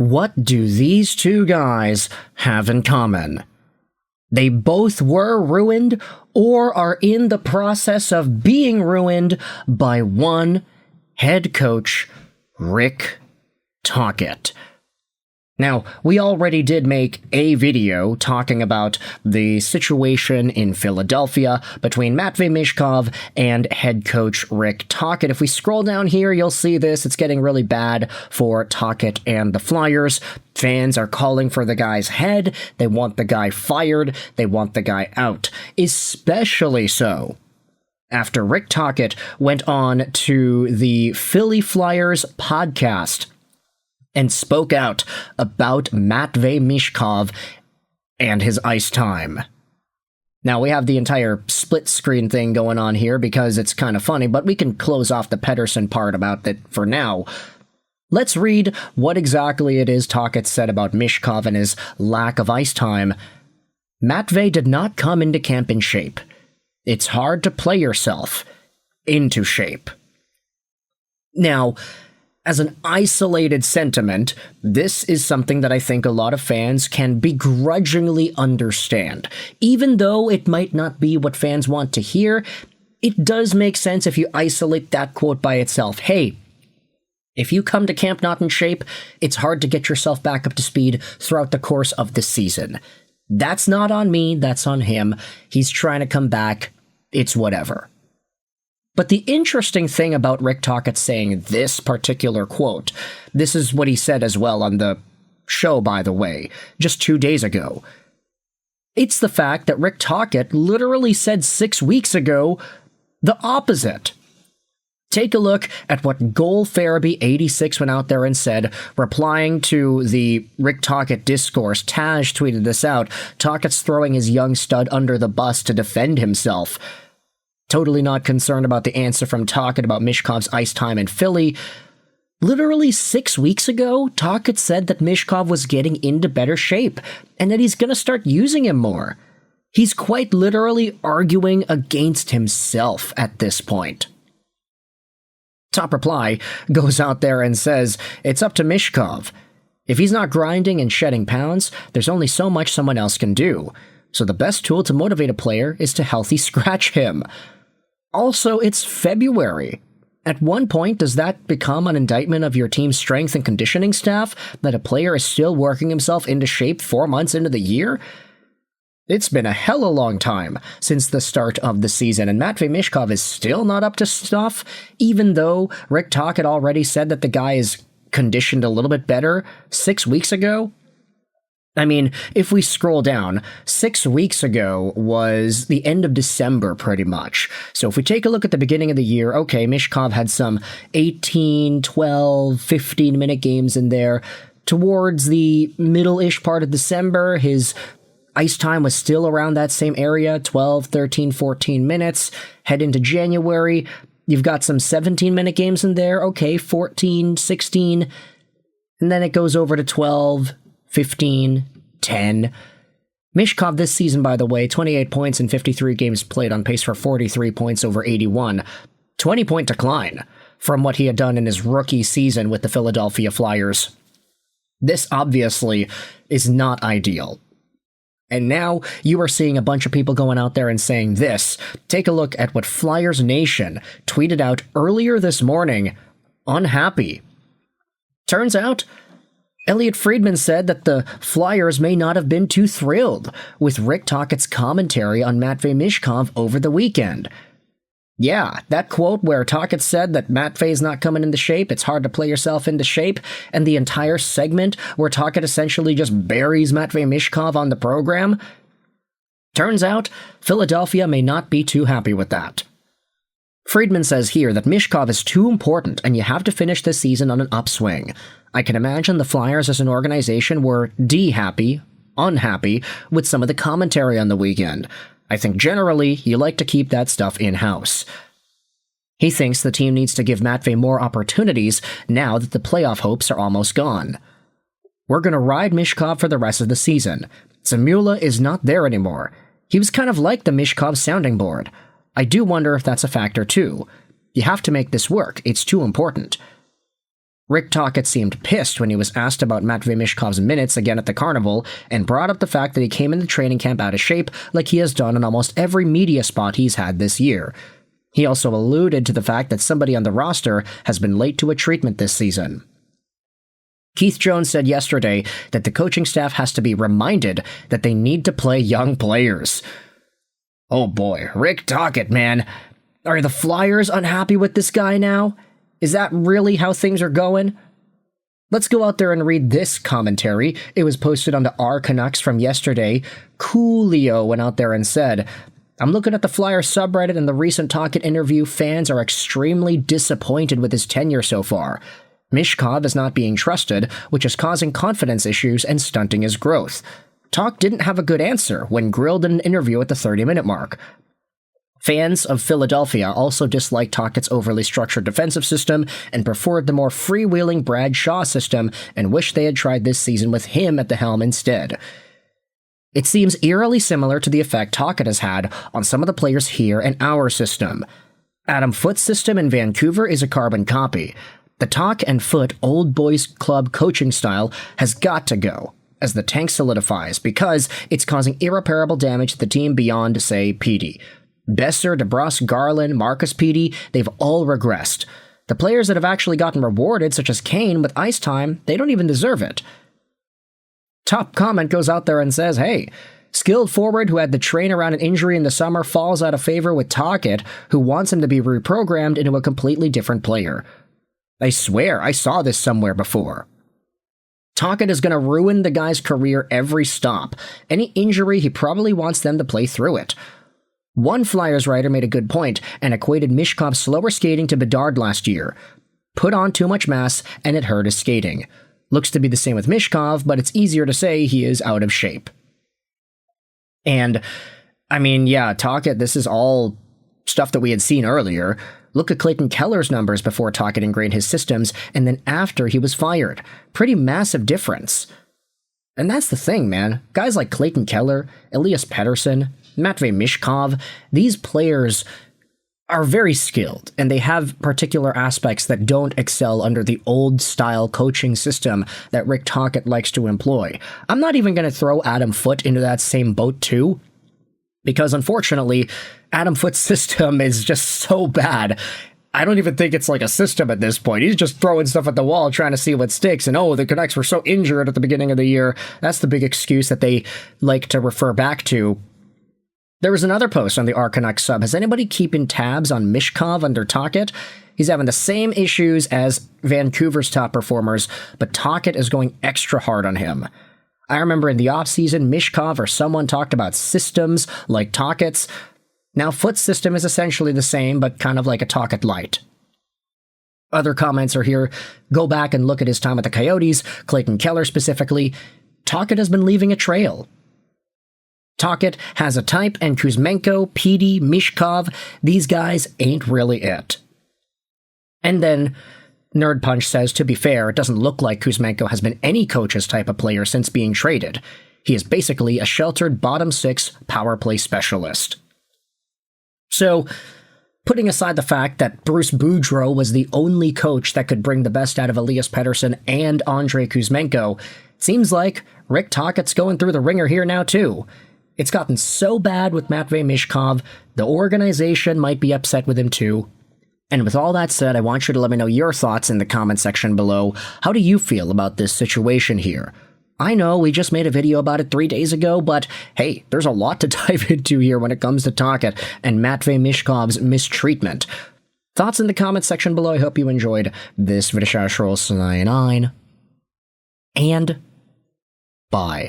What do these two guys have in common? They both were ruined or are in the process of being ruined by one head coach, Rick Tocchet. Now, we already did make a video talking about the situation in Philadelphia between Matvei Michkov and head coach Rick Tocchet. If we scroll down here, you'll see this. It's getting really bad for Tocchet and the Flyers. Fans are calling for the guy's head. They want the guy fired. They want the guy out. Especially so after Rick Tocchet went on to the Philly Flyers podcast and spoke out about Matvei Michkov and his ice time. Now, we have the entire split screen thing going on here because it's kind of funny, but we can close off the Pettersson part about it for now. Let's read what exactly it is Tocchet said about Michkov and his lack of ice time. Matvei did not come into camp in shape. It's hard to play yourself into shape. Now, as an isolated sentiment, this is something that I think a lot of fans can begrudgingly understand. Even though it might not be what fans want to hear, it does make sense if you isolate that quote by itself. Hey, if you come to camp not in shape, it's hard to get yourself back up to speed throughout the course of the season. That's not on me, that's on him. He's trying to come back. It's whatever. But the interesting thing about Rick Tocchet saying this particular quote, this is what he said as well on the show, by the way, just 2 days ago. It's the fact that Rick Tocchet literally said 6 weeks ago the opposite. Take a look at what Goal Farabee 86 went out there and said, replying to the Rick Tocchet discourse. Taj tweeted this out. Tocchet's throwing his young stud under the bus to defend himself. Totally not concerned about the answer from Tocchet about Michkov's ice time in Philly. Literally 6 weeks ago, Tocchet said that Michkov was getting into better shape and that he's going to start using him more. He's quite literally arguing against himself at this point. Top Reply goes out there and says, it's up to Michkov. If he's not grinding and shedding pounds, there's only so much someone else can do. So the best tool to motivate a player is to healthy scratch him. Also, it's February. At one point, does that become an indictment of your team's strength and conditioning staff, that a player is still working himself into shape 4 months into the year? It's been a hella long time since the start of the season, and Matvei Michkov is still not up to stuff, even though Rick Tocchet already said that the guy is conditioned a little bit better 6 weeks ago. I mean, if we scroll down, 6 weeks ago was the end of December, pretty much. So if we take a look at the beginning of the year, okay, Michkov had some 18, 12, 15-minute games in there. Towards the middle-ish part of December, his ice time was still around that same area, 12, 13, 14 minutes. Head into January, you've got some 17-minute games in there. Okay, 14, 16, and then it goes over to 12, 15, 10. Michkov this season, by the way, 28 points in 53 games played, on pace for 43 points over 81. 20-point decline from what he had done in his rookie season with the Philadelphia Flyers. This obviously is not ideal. And now you are seeing a bunch of people going out there and saying this. Take a look at what Flyers Nation tweeted out earlier this morning. Unhappy. Turns out, Elliotte Friedman said that the Flyers may not have been too thrilled with Rick Tocchet's commentary on Matvei Michkov over the weekend. Yeah, that quote where Tocchet said that Matvei's not coming into shape, it's hard to play yourself into shape, and the entire segment where Tocchet essentially just buries Matvei Michkov on the program. Turns out, Philadelphia may not be too happy with that. Friedman says here that Michkov is too important and you have to finish this season on an upswing. I can imagine the Flyers as an organization were unhappy with some of the commentary on the weekend. I think generally you like to keep that stuff in-house. He thinks the team needs to give Matvei more opportunities now that the playoff hopes are almost gone. We're going to ride Michkov for the rest of the season. Zamula is not there anymore. He was kind of like the Michkov sounding board. I do wonder if that's a factor too. You have to make this work. It's too important. Rick Tocchet seemed pissed when he was asked about Matvei Michkov's minutes again at the Carnival, and brought up the fact that he came into training camp out of shape like he has done in almost every media spot he's had this year. He also alluded to the fact that somebody on the roster has been late to a treatment this season. Keith Jones said yesterday that the coaching staff has to be reminded that they need to play young players. Oh boy, Rick Tocchet, man. Are the Flyers unhappy with this guy now? Is that really how things are going? Let's go out there and read this commentary. It was posted on the R Canucks from yesterday. Coolio went out there and said, "I'm looking at the Flyers subreddit and the recent Tocchet interview. Fans are extremely disappointed with his tenure so far. Michkov is not being trusted, which is causing confidence issues and stunting his growth. Toc didn't have a good answer when grilled in an interview at the 30-minute mark. Fans of Philadelphia also disliked Tocchet's overly structured defensive system and preferred the more freewheeling Brad Shaw system and wish they had tried this season with him at the helm instead. It seems eerily similar to the effect Tocchet has had on some of the players here in our system. Adam Foote's system in Vancouver is a carbon copy. The Toc and Foote old boys club coaching style has got to go as the tank solidifies because it's causing irreparable damage to the team beyond, say, Petey. Besser, DeBrusque, Garland, Marcus Petey, they've all regressed. The players that have actually gotten rewarded, such as Kane, with ice time, they don't even deserve it." Top comment goes out there and says, "Hey, skilled forward who had to train around an injury in the summer falls out of favor with Tocchet, who wants him to be reprogrammed into a completely different player. I swear, I saw this somewhere before. Tocchet is going to ruin the guy's career every stop. Any injury, he probably wants them to play through it." One Flyers writer made a good point and equated Michkov's slower skating to Bedard last year. Put on too much mass, and it hurt his skating. Looks to be the same with Michkov, but it's easier to say he is out of shape. And, I mean, yeah, Tocchet, this is all stuff that we had seen earlier. Look at Clayton Keller's numbers before Tocchet ingrained his systems, and then after he was fired. Pretty massive difference. And that's the thing, man. Guys like Clayton Keller, Elias Pettersson, Matvei Michkov, these players are very skilled, and they have particular aspects that don't excel under the old-style coaching system that Rick Tocchet likes to employ. I'm not even going to throw Adam Foote into that same boat, too, because unfortunately, Adam Foote's system is just so bad. I don't even think it's like a system at this point. He's just throwing stuff at the wall trying to see what sticks, and the Canucks were so injured at the beginning of the year. That's the big excuse that they like to refer back to. There was another post on the R Canucks sub. Has anybody keeping tabs on Michkov under Tocchet? He's having the same issues as Vancouver's top performers, but Tocchet is going extra hard on him. I remember in the offseason, Michkov or someone talked about systems like Tocchet's. Now, Foote's system is essentially the same, but kind of like a Tocchet light. Other comments are here. Go back and look at his time at the Coyotes, Clayton Keller specifically. Tocchet has been leaving a trail. Tocchet has a type, and Kuzmenko, Petey, Michkov, these guys ain't really it. And then Nerd Punch says, to be fair, it doesn't look like Kuzmenko has been any coach's type of player since being traded. He is basically a sheltered bottom six power play specialist. So, putting aside the fact that Bruce Boudreau was the only coach that could bring the best out of Elias Pettersson and Andrei Kuzmenko, it seems like Rick Tocchet's going through the ringer here now too. It's gotten so bad with Matvei Michkov, the organization might be upset with him too. And with all that said, I want you to let me know your thoughts in the comment section below. How do you feel about this situation here? I know we just made a video about it 3 days ago, but hey, there's a lot to dive into here when it comes to Tocchet and Matvei Michkov's mistreatment. Thoughts in the comment section below. I hope you enjoyed this video. And bye.